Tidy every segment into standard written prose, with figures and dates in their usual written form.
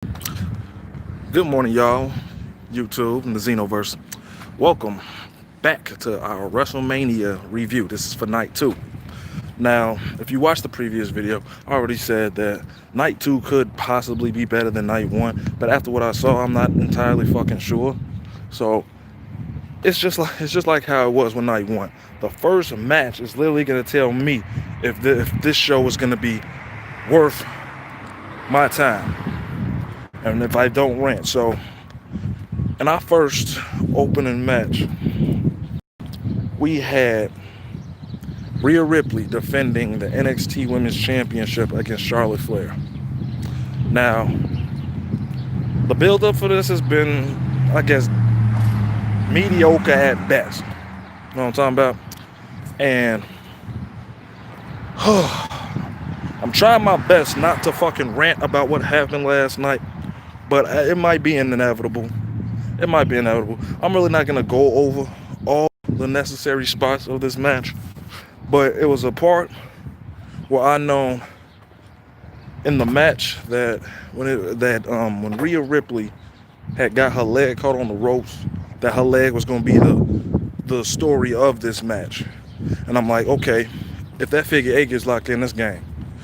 Good morning, y'all. YouTube and the Xenoverse. Welcome back to our WrestleMania review. This is for night two. Now, if you watched the previous video, I already said that night two could possibly be better than night one, but after what I saw, I'm not entirely fucking sure. So it's just like how it was with night one. The first match is literally gonna tell me if this show is gonna be worth my time, and if I don't rant. So in our first opening match, we had Rhea Ripley defending the NXT Women's Championship against Charlotte Flair. Now, the build-up for this has been, I guess, mediocre at best. You know what I'm talking about? And I'm trying my best not to fucking rant about what happened last night, but it might be inevitable. It might be inevitable. I'm really not going to go over all the necessary spots of this match, but it was a part where I know in the match that when Rhea Ripley had got her leg caught on the ropes, that her leg was going to be the story of this match. And I'm like, okay, if that figure eight gets locked in this game,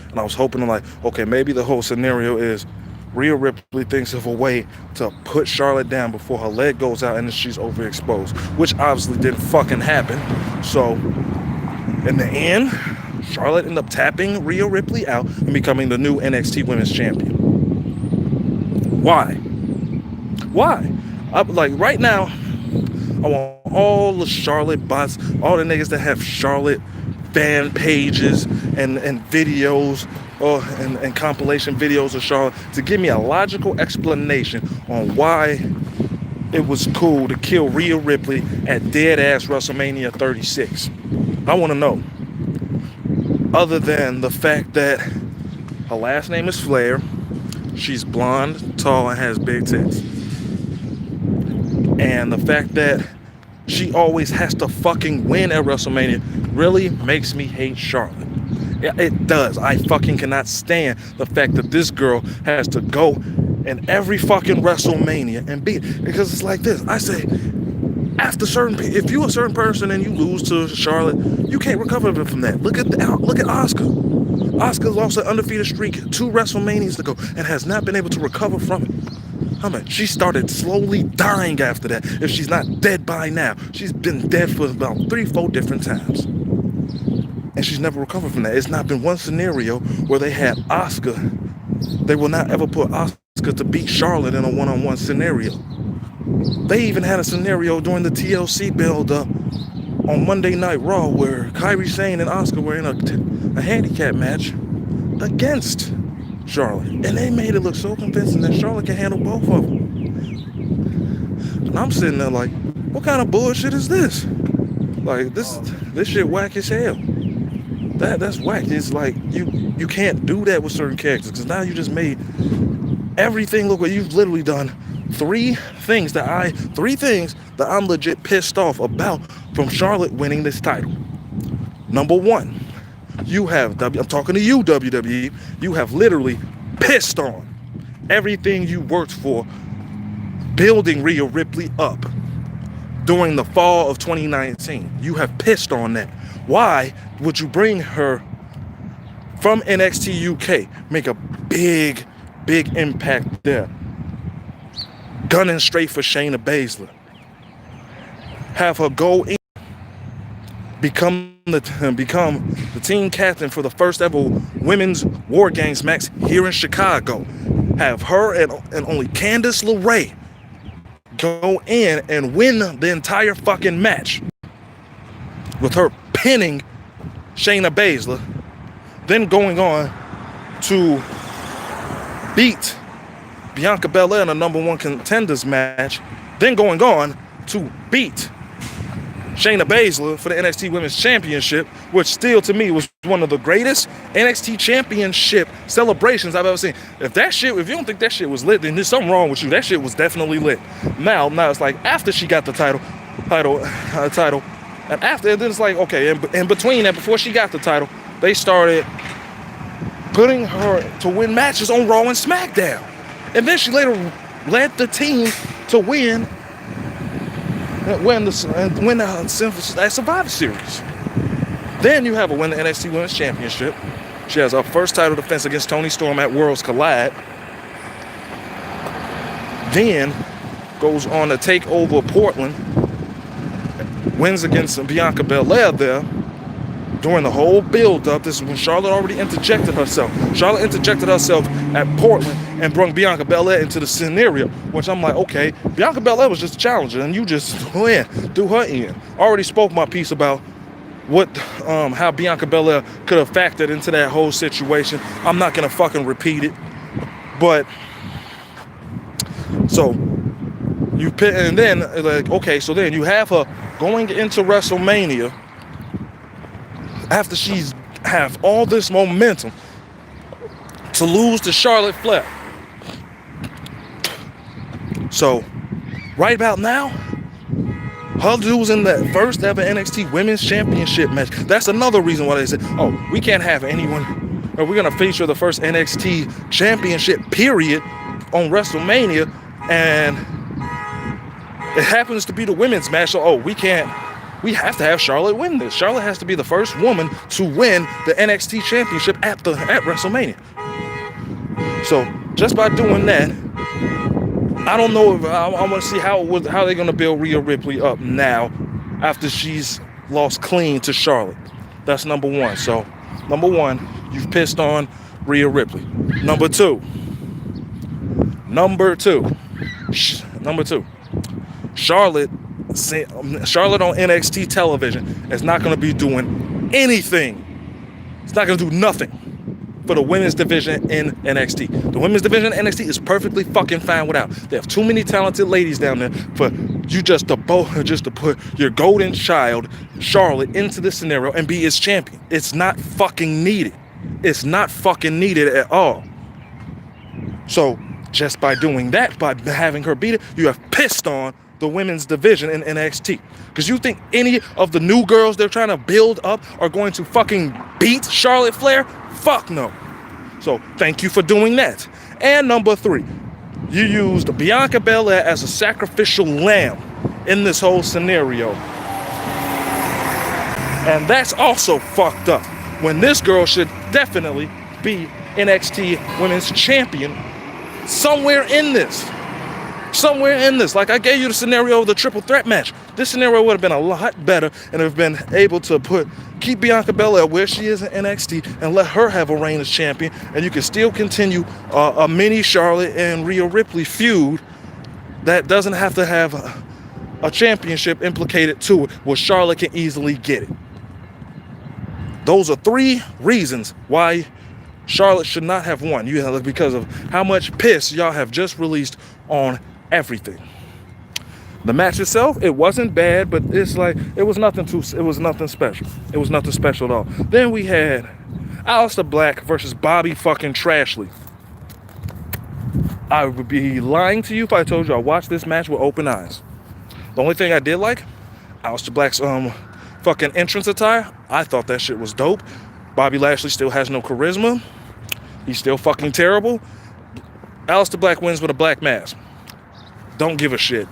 and I was hoping, I'm like, okay, maybe the whole scenario is Rhea Ripley thinks of a way to put Charlotte down before her leg goes out and she's overexposed, which obviously didn't fucking happen. So in the end, Charlotte ended up tapping Rhea Ripley out and becoming the new NXT Women's Champion. Why? Like right now, I want all the Charlotte bots, all the niggas that have Charlotte fan pages and videos and compilation videos of Charlotte to give me a logical explanation on why it was cool to kill Rhea Ripley at dead-ass WrestleMania 36. I want to know. Other than the fact that her last name is Flair, she's blonde, tall, and has big tits. And the fact that she always has to fucking win at WrestleMania really makes me hate Charlotte. It does. I fucking cannot stand the fact that this girl has to go in every fucking WrestleMania and beat. Because it's like this. I say, if you're a certain person and you lose to Charlotte, you can't recover from that. Look at Asuka. Asuka's lost an undefeated streak 2 WrestleManias ago and has not been able to recover from it. I mean, she started slowly dying after that. If she's not dead by now, she's been dead for about 3-4 different times. And she's never recovered from that. It's not been one scenario where they had Asuka. They will not ever put Asuka to beat Charlotte in a one-on-one scenario. They even had a scenario during the TLC build-up on Monday Night Raw where Kairi Sane and Asuka were in a handicap match against Charlotte. And they made it look so convincing that Charlotte can handle both of them. And I'm sitting there like, what kind of bullshit is this? Like, this shit whack as hell. That's whack. It's like you can't do that with certain characters because now you just made everything look like you've literally done three things that I'm legit pissed off about from Charlotte winning this title. Number one, I'm talking to you, WWE, you have literally pissed on everything you worked for building Rhea Ripley up during the fall of 2019. You have pissed on that. Why would you bring her from NXT UK, make a big impact there, gunning straight for Shayna Baszler, have her go in, become the team captain for the first ever women's War Games match here in Chicago, have her and only Candice LeRae go in and win the entire fucking match with her pinning Shayna Baszler, then going on to beat Bianca Belair in a number 1 contenders match, then going on to beat Shayna Baszler for the NXT Women's Championship, which still to me was one of the greatest NXT Championship celebrations I've ever seen. If you don't think that shit was lit, then there's something wrong with you. That shit was definitely lit. Now it's like after she got the title, and then it's like, okay, in between that, before she got the title, they started putting her to win matches on Raw and SmackDown. And then she later led the team to win the Survivor Series. Then you have her win the NXT Women's Championship. She has her first title defense against Toni Storm at Worlds Collide. Then goes on to take over Portland. Wins against Bianca Belair there. During the whole build-up, this is when Charlotte already interjected herself. Charlotte interjected herself at Portland and brought Bianca Belair into the scenario, which I'm like, okay, Bianca Belair was just a challenger, and you just do her in. Already spoke my piece about how Bianca Belair could have factored into that whole situation. I'm not gonna fucking repeat it, but so you pit, and then like, okay, so then you have her going into WrestleMania. After she's have all this momentum to lose to Charlotte Flair. So right about now, her losing that first ever NXT Women's Championship match. That's another reason why they said, oh, we can't have anyone, or we're gonna feature the first NXT Championship period on WrestleMania, and it happens to be the women's match. So we have to have Charlotte win this. Charlotte has to be the first woman to win the NXT Championship at WrestleMania. So just by doing that, I don't know if I want to see how they're going to build Rhea Ripley up now after she's lost clean to Charlotte. That's number one. So number one, you've pissed on Rhea Ripley. Number two, Charlotte on NXT television is not going to be doing anything. It's not going to do nothing for the women's division in NXT. The women's division in NXT is perfectly fucking fine without. They have too many talented ladies down there for you just to put your golden child, Charlotte, into this scenario and be its champion. It's not fucking needed. It's not fucking needed at all. So just by doing that, by having her beat it, you have pissed on the women's division in NXT. Because you think any of the new girls they're trying to build up are going to fucking beat Charlotte Flair? Fuck no. So thank you for doing that. And number three, you used Bianca Belair as a sacrificial lamb in this whole scenario. And that's also fucked up. When this girl should definitely be NXT Women's Champion somewhere in this. Like I gave you the scenario of the triple threat match. This scenario would have been a lot better and have been able to keep Bianca Belair where she is in NXT and let her have a reign as champion, and you can still continue a mini Charlotte and Rhea Ripley feud that doesn't have to have a championship implicated to it, where Charlotte can easily get it. Those are three reasons why Charlotte should not have won. Because of how much piss y'all have just released on everything. The match itself, it wasn't bad, but it's like it was nothing special. It was nothing special at all. Then we had Aleister Black versus Bobby fucking Trashley. I would be lying to you if I told you I watched this match with open eyes. The only thing I did like, Aleister Black's fucking entrance attire. I thought that shit was dope. Bobby Lashley still has no charisma. He's still fucking terrible. Aleister Black wins with a black mask. Don't give a shit.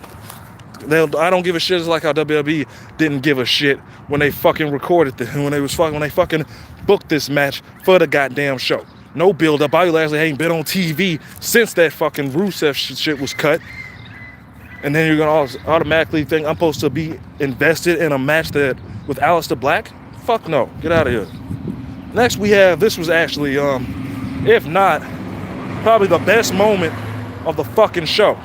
I don't give a shit. It's like how WWE didn't give a shit when they fucking recorded when they fucking booked this match for the goddamn show. No build up. Bobby Lashley ain't been on TV since that fucking Rusev shit was cut. And then you're gonna automatically think I'm supposed to be invested in a match with Aleister Black? Fuck no. Get out of here. Next we have, this was actually, if not, probably the best moment of the fucking show.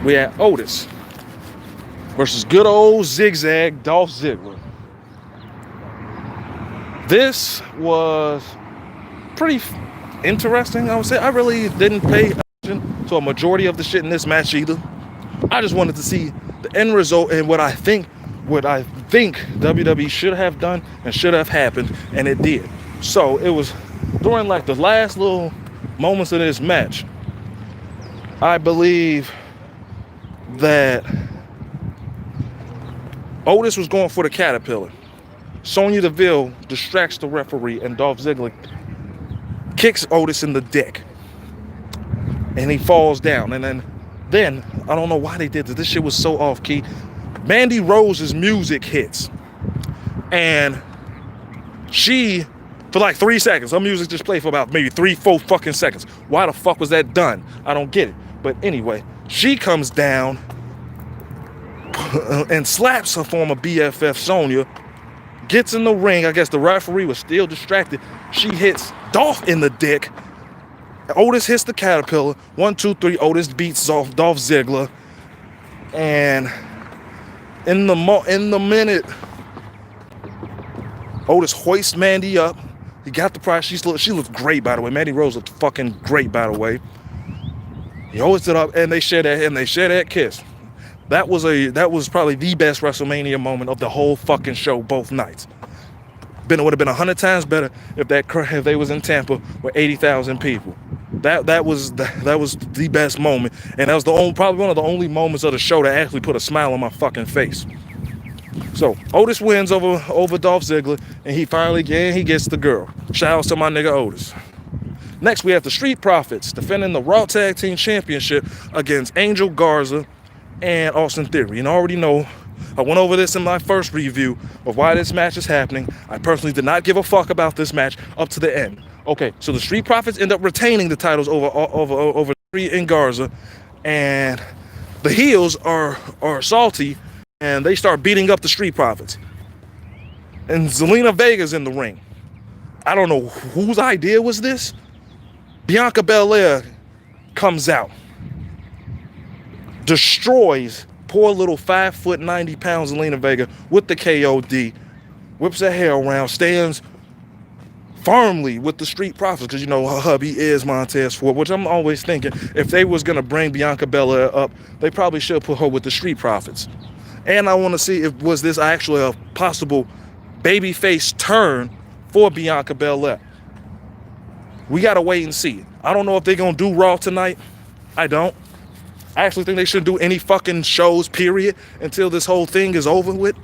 We had Otis versus good old Zigzag Dolph Ziggler. This was pretty interesting, I would say. I really didn't pay attention to a majority of the shit in this match either. I just wanted to see the end result and what I think WWE should have done and should have happened, and it did. So it was during like the last little moments of this match, I believe that Otis was going for the Caterpillar. Sonya Deville distracts the referee, and Dolph Ziggler kicks Otis in the dick. and he falls down. And then I don't know why they did this. This shit was so off key. Mandy Rose's music hits, and she, for like 3 seconds, her music just played for about maybe 3-4 fucking seconds. Why the fuck was that done? I don't get it. But anyway, she comes down and slaps her former BFF Sonya, gets in the ring. I guess the referee was still distracted. She hits Dolph in the dick. Otis hits the Caterpillar. 1, 2, 3. Otis beats off Dolph Ziggler. And in the minute, Otis hoists Mandy up. He got the prize. She looked great, by the way. Mandy Rose looked fucking great, by the way. He hoists it up, and they share that kiss. That was probably the best WrestleMania moment of the whole fucking show, both nights. It would have been 100 times better if they was in Tampa with 80,000 people. That was the best moment, and that was probably one of the only moments of the show that actually put a smile on my fucking face. So Otis wins over Dolph Ziggler, and he gets the girl. Shout out to my nigga Otis. Next, we have the Street Profits defending the Raw Tag Team Championship against Angel Garza and Austin Theory. And I already know, I went over this in my first review of why this match is happening. I personally did not give a fuck about this match up to the end. Okay, so the Street Profits end up retaining the titles over Theory and Garza, and the heels are salty, and they start beating up the Street Profits. And Zelina Vega's in the ring. I don't know whose idea was this. Bianca Belair comes out, destroys poor little 5'90" Zelina Vega with the KOD, whips her hair around, stands firmly with the Street Profits, because you know her hubby is Montez Ford, which I'm always thinking if they was gonna bring Bianca Belair up, they probably should put her with the Street Profits. And I want to see if was this actually a possible babyface turn for Bianca Belair. We gotta wait and see. I don't know if they're gonna do Raw tonight. I don't. I actually think they shouldn't do any fucking shows, period, until this whole thing is over with,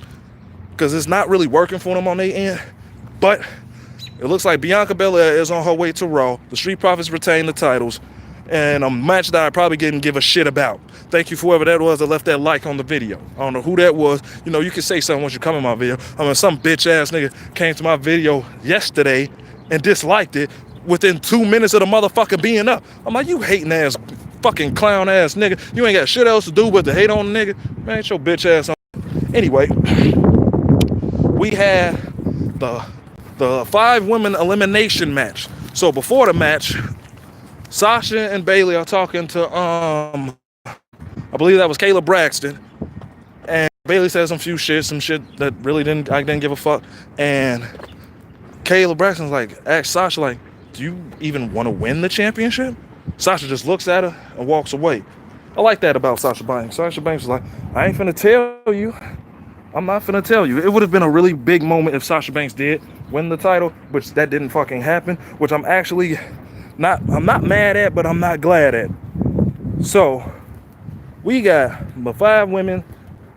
because it's not really working for them on their end. But it looks like Bianca Belair is on her way to Raw. The Street Profits retain the titles, and a match that I probably didn't give a shit about. Thank you for whoever that was that left that like on the video. I don't know who that was. You know, you can say something once you come in my video. I mean, some bitch ass nigga came to my video yesterday and disliked it within 2 minutes of the motherfucker being up. I'm like, you hating ass fucking clown ass nigga. You ain't got shit else to do but to hate on the nigga. Man, get your bitch ass on. Anyway, we had the 5-women elimination match. So before the match, Sasha and Bayley are talking to I believe that was Kayla Braxton, and Bayley says some shit that really I didn't give a fuck, and Kayla Braxton's like, asked Sasha, like, do you even want to win the championship? Sasha just looks at her and walks away. I like that about Sasha Banks. Sasha Banks was like, I ain't finna tell you. I'm not finna tell you. It would have been a really big moment if Sasha Banks did win the title, which that didn't fucking happen, which I'm not mad at, but I'm not glad at. So we got the 5 women.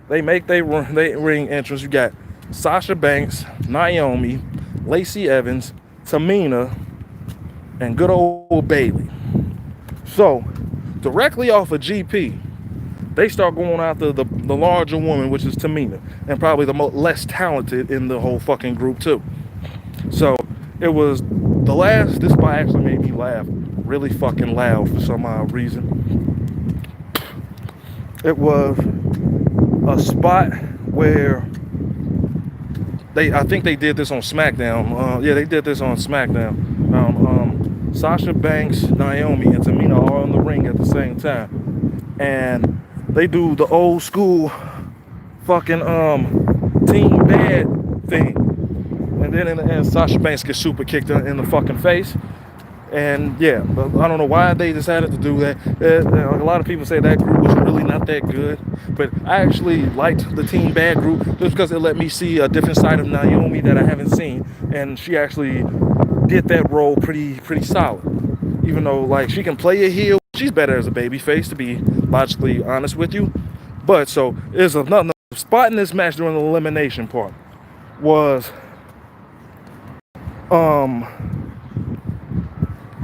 They make their ring entrance. You got Sasha Banks, Naomi, Lacey Evans, Tamina, and good old Bayley. So directly off of GP, they start going after the larger woman, which is Tamina, and probably the less talented in the whole fucking group too. So it was this spot actually made me laugh really fucking loud for some odd reason. It was a spot where I think they did this on SmackDown. Yeah, they did this on SmackDown. Sasha Banks, Naomi, and Tamina are in the ring at the same time, and they do the old school fucking team bad thing, and then in the end Sasha Banks gets super kicked in the fucking face. And yeah, I don't know why they decided to do that. A lot of people say that group was really not that good, but I actually liked the Team Bad group just because it let me see a different side of Naomi that I haven't seen, and she actually did that role pretty solid. Even though like she can play a heel, she's better as a babyface, to be logically honest with you. But so there's another spot in this match during the elimination part was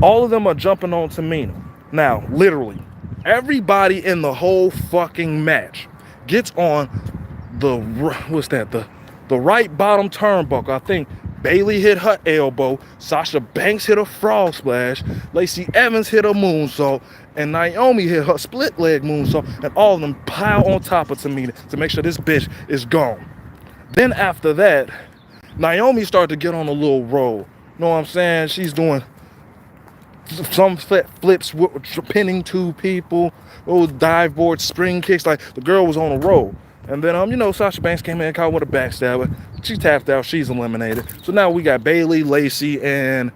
all of them are jumping on Tamina. Now, literally, everybody in the whole fucking match gets on the, what's that, the right bottom turnbuckle. I think Bayley hit her elbow, Sasha Banks hit a frog splash, Lacey Evans hit a moonsault, and Naomi hit her split leg moonsault, and all of them pile on top of Tamina to make sure this bitch is gone. Then after that, Naomi started to get on a little roll. You know what I'm saying? She's doing some flips, pinning two people, those dive board spring kicks. Like, the girl was on a roll. And then, you know, Sasha Banks came in and caught with a backstabber. She tapped out. She's eliminated. So now we got Bayley, Lacey, and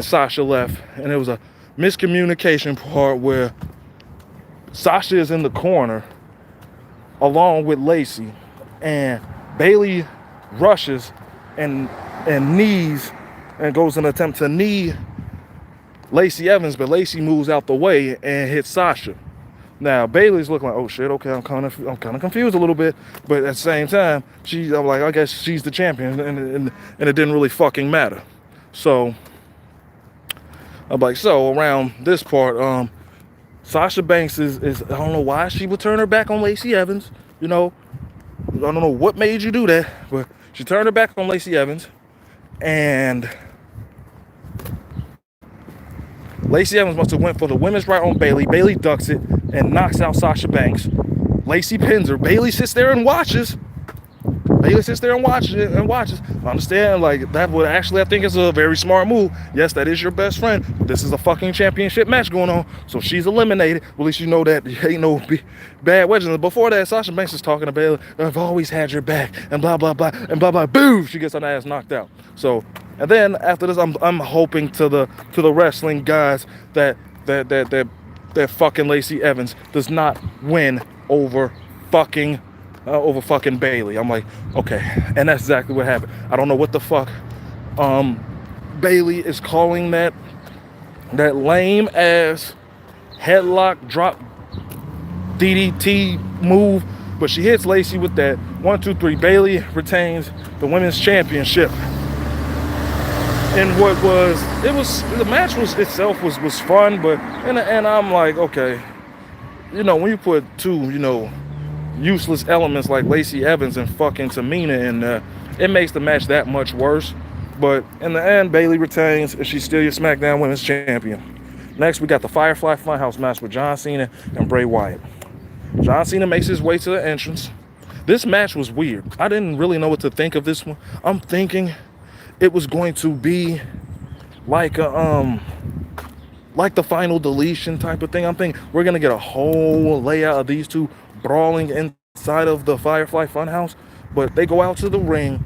Sasha left. And it was a miscommunication part where Sasha is in the corner along with Lacey, and Bayley rushes and knees and goes in an attempt to knee Lacey Evans, but Lacey moves out the way and hits Sasha. Now Bayley's looking like, oh shit, okay, I'm kind of confused a little bit, but at the same time, I'm like, I guess she's the champion, and it didn't really fucking matter. So I'm like, so around this part, Sasha Banks is I don't know why she would turn her back on Lacey Evans. You know, I don't know what made you do that, but she turned her back on Lacey Evans, and Lacey Evans must have went for the women's right on Bayley. Bayley ducks it and knocks out Sasha Banks. Lacey pins her. Bayley sits there and watches. I understand, like, that would actually, I think, is a very smart move. Yes, that is your best friend. This is a fucking championship match going on, so she's eliminated. Well, at least you know that ain't no bad wedges. Before that, Sasha Banks is talking to Bayley. I've always had your back, and blah blah blah, and blah blah. Boom! She gets her ass knocked out. So, and then after this, I'm hoping to the wrestling guys that fucking Lacey Evans does not win over fucking Bayley. I'm like, okay, and that's exactly what happened. I don't know what the fuck Bayley is calling that lame ass headlock drop DDT move, but she hits Lacey with that 1, 2, 3. Bayley retains the women's championship. And the match itself was fun, but and I'm like, okay, you know, when you put two, you know, useless elements like Lacey Evans and fucking Tamina in there, it makes the match that much worse. But in the end, Bayley retains, and she's still your SmackDown Women's Champion. Next, we got the Firefly Funhouse match with John Cena and Bray Wyatt. John Cena makes his way to the entrance. This match was weird. I didn't really know what to think of this one. I'm thinking it was going to be like a like the Final Deletion type of thing. I'm thinking we're gonna get a whole layout of these two brawling inside of the Firefly Funhouse, but they go out to the ring.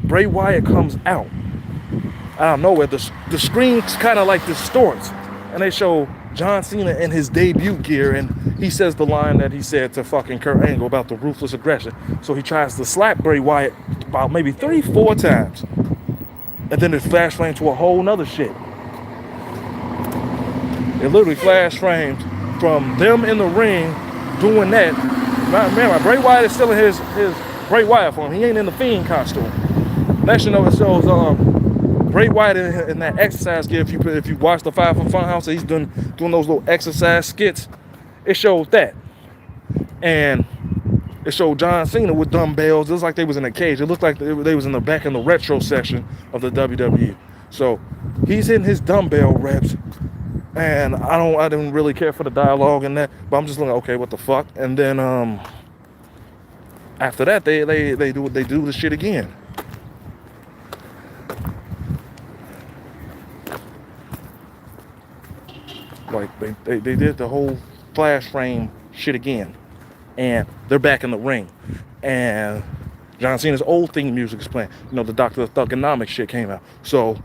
Bray Wyatt comes out of nowhere. The screen kind of like distorts, and they show John Cena in his debut gear, and he says the line that he said to fucking Kurt Angle about the ruthless aggression. So he tries to slap Bray Wyatt about maybe 3-4 times, and then it flash frames to a whole nother shit. It literally flash frames from them in the ring doing that. Man, Bray Wyatt is still in his Bray Wyatt form. He ain't in the Fiend costume. Next, you know, it shows Bray Wyatt in that exercise gear. If you watch the Firefly Funhouse, he's doing those little exercise skits. It shows that, and it showed John Cena with dumbbells. It looks like they was in a cage. It looked like they was in the back in the retro section of the WWE. So he's hitting his dumbbell reps. And I didn't really care for the dialogue in that, but I'm just looking, okay, what the fuck? And then after that, they do the shit again. Like they did the whole flash frame shit again, and they're back in the ring, and John Cena's old theme music is playing. You know, the Dr. Thugonomics shit came out, so.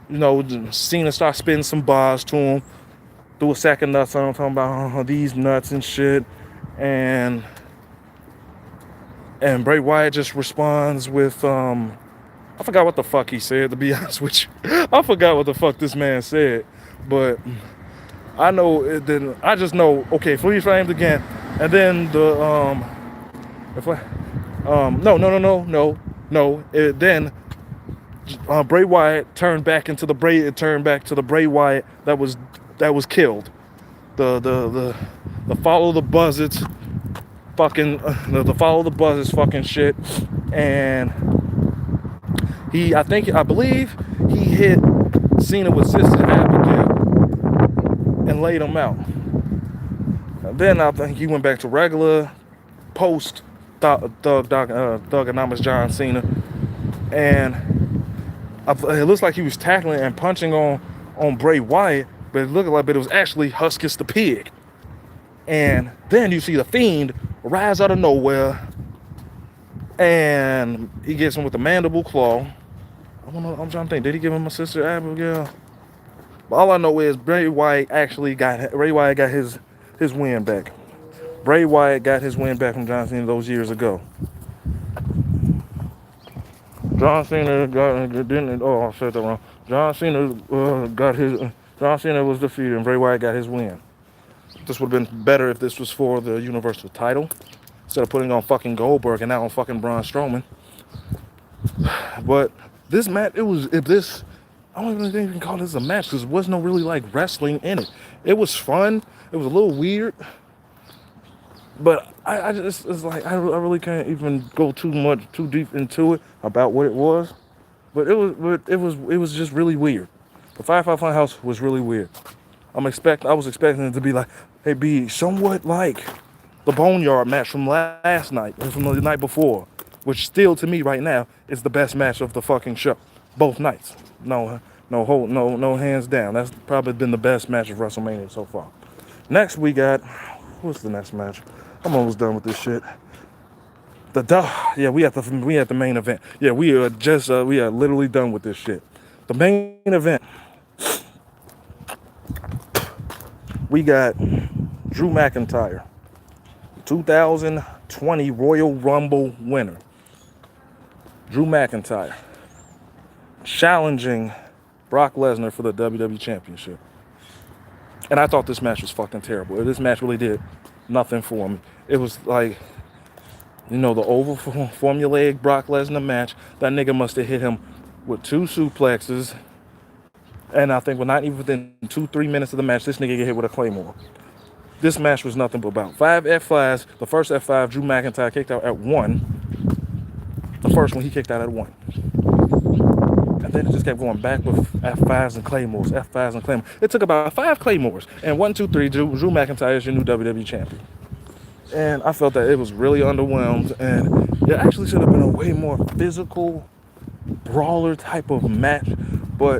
You know, Cena starts spitting some bars to him, threw a sack of nuts on him, talking about these nuts and shit, and Bray Wyatt just responds with, I forgot what the fuck he said, to be honest with you. I forgot what the fuck this man said, but I know it didn't. I just know, okay, freeze framed again, and then the, then Bray Wyatt turned back into the Bray Wyatt that was killed. The follow the buzzards fucking the follow the buzzards fucking shit. And I believe he hit Cena with Sister Abigail and laid him out. And then I think he went back to regular post Thugonomics John Cena, and it looks like he was tackling and punching on Bray Wyatt, but it looked like it was actually Huskus the Pig. And then you see the Fiend rise out of nowhere, and he gets him with the mandible claw. I'm trying to think, did he give him a Sister Abigail? But all I know is Bray Wyatt got his win back. Bray Wyatt got his win back from John Cena those years ago. John Cena I said that wrong. John Cena was defeated and Bray Wyatt got his win. This would have been better if this was for the Universal title, instead of putting on fucking Goldberg and now on fucking Braun Strowman. But this match, I don't even think you can call this a match, because there was no really like wrestling in it. It was fun. It was a little weird. But I really can't even go too deep into it about what it was. But it was just really weird. The Firefly Funhouse was really weird. I was expecting it to be like, be somewhat like the Boneyard match from last night, or from the night before, which still to me right now is the best match of the fucking show, both nights. No hands down. That's probably been the best match of WrestleMania so far. Next we got, what's the next match? I'm almost done with this shit. We at the main event. Yeah, we are literally done with this shit. The main event. We got Drew McIntyre, 2020 Royal Rumble winner. Drew McIntyre challenging Brock Lesnar for the WWE Championship. And I thought this match was fucking terrible. This match really did nothing for me. It was like, the over formulaic Brock Lesnar match. That nigga must have hit him with 2 suplexes. And I think not even within 2-3 minutes of the match, this nigga get hit with a Claymore. This match was nothing but about 5 F5s. The first F5, Drew McIntyre kicked out at 1. The first one, he kicked out at 1. And then it just kept going back with F5s and Claymores, F5s and Claymores. It took about 5 Claymores. And 1, 2, 3, Drew McIntyre is your new WWE champion. And I felt that it was really underwhelmed. And it actually should have been a way more physical, brawler type of match. But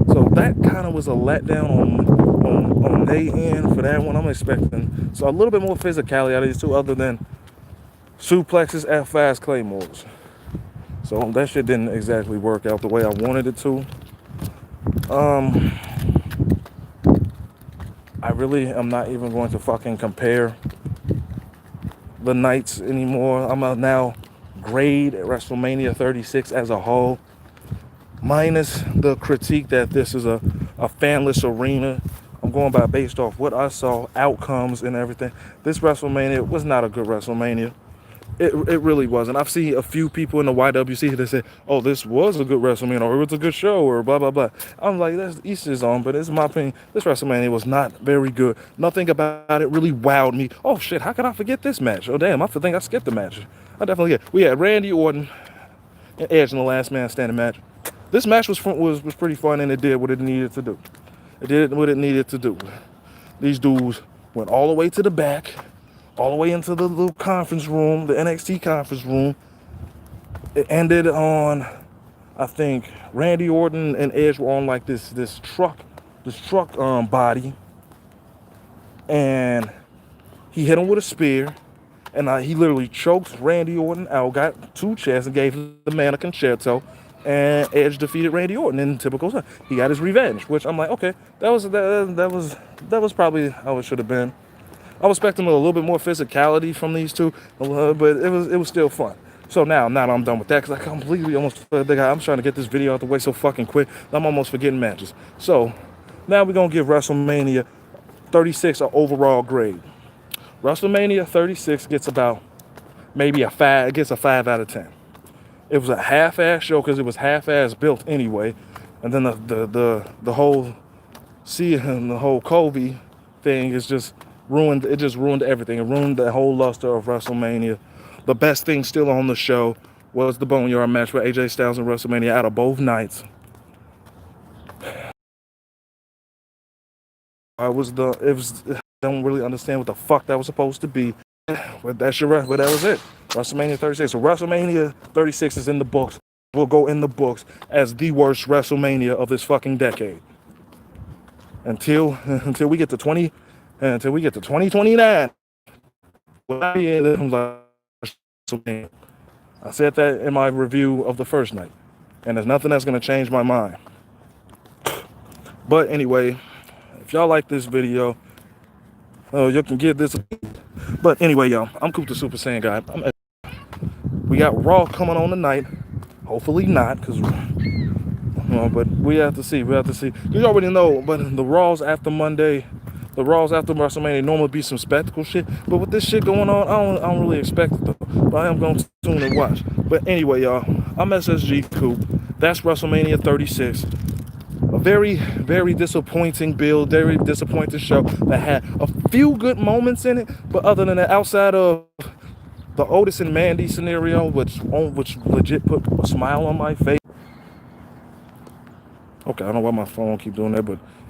so that kind of was a letdown on their end for that one. I'm expecting a little bit more physicality out of these two, other than suplexes, F5s, Claymores. So that shit didn't exactly work out the way I wanted it to. I really am not even going to fucking compare the nights anymore. I'm gonna now grade WrestleMania 36 as a whole, minus the critique that this is a fanless arena. I'm going based off what I saw, outcomes and everything. This WrestleMania was not a good WrestleMania. It really wasn't. I've seen a few people in the YWC that said, oh, this was a good WrestleMania, or it was a good show, or blah, blah, blah. I'm like, that's each his own, but it's my opinion. This WrestleMania was not very good. Nothing about it really wowed me. Oh, shit, how could I forget this match? Oh, damn, I think I skipped the match. I definitely did. We had Randy Orton and Edge in the last man standing match. This match was pretty fun, and it did what it needed to do. It did what it needed to do. These dudes went all the way to the back, all the way into the little conference room, the NXT conference room. It ended on, I think, Randy Orton and Edge were on like this truck body, and he hit him with a spear, and he literally choked Randy Orton out, got 2 chests, and gave the man a concerto. And Edge defeated Randy Orton in typical style. He got his revenge, which I'm like, okay, that was probably how it should have been. I was expecting a little bit more physicality from these two, but it was still fun. So now I'm done with that, because I completely almost I'm trying to get this video out the way so fucking quick. I'm almost forgetting matches. So now we're gonna give WrestleMania 36 an overall grade. WrestleMania 36 gets about maybe a 5. It gets a 5 out of 10. It was a half-ass show because it was half-ass built anyway. And then the whole the whole Kobe thing is just ruined. It just ruined everything. It ruined the whole luster of WrestleMania. The best thing still on the show was the Boneyard match with AJ Styles and WrestleMania out of both nights. I don't really understand what the fuck that was supposed to be. But that was it. WrestleMania 36. So WrestleMania 36 is in the books. Will go in the books as the worst WrestleMania of this fucking decade. Until we get to 2029. I said that in my review of the first night. And there's nothing that's gonna change my mind. But anyway, if y'all like this video, you can give this. But anyway, y'all, I'm Coop the Super Saiyan Guy. We got Raw coming on tonight. Hopefully not, because but we have to see. You already know, but the Raws after Monday, the Raws after WrestleMania normally be some spectacle shit. But with this shit going on, I don't really expect it though. But I am going to tune and watch. But anyway, y'all, I'm SSG Coop. That's WrestleMania 36. A very, very disappointing build, very disappointing show that had a few good moments in it, but other than that, outside of the Otis and Mandy scenario, which legit put a smile on my face. Okay, I don't know why my phone keep doing that, but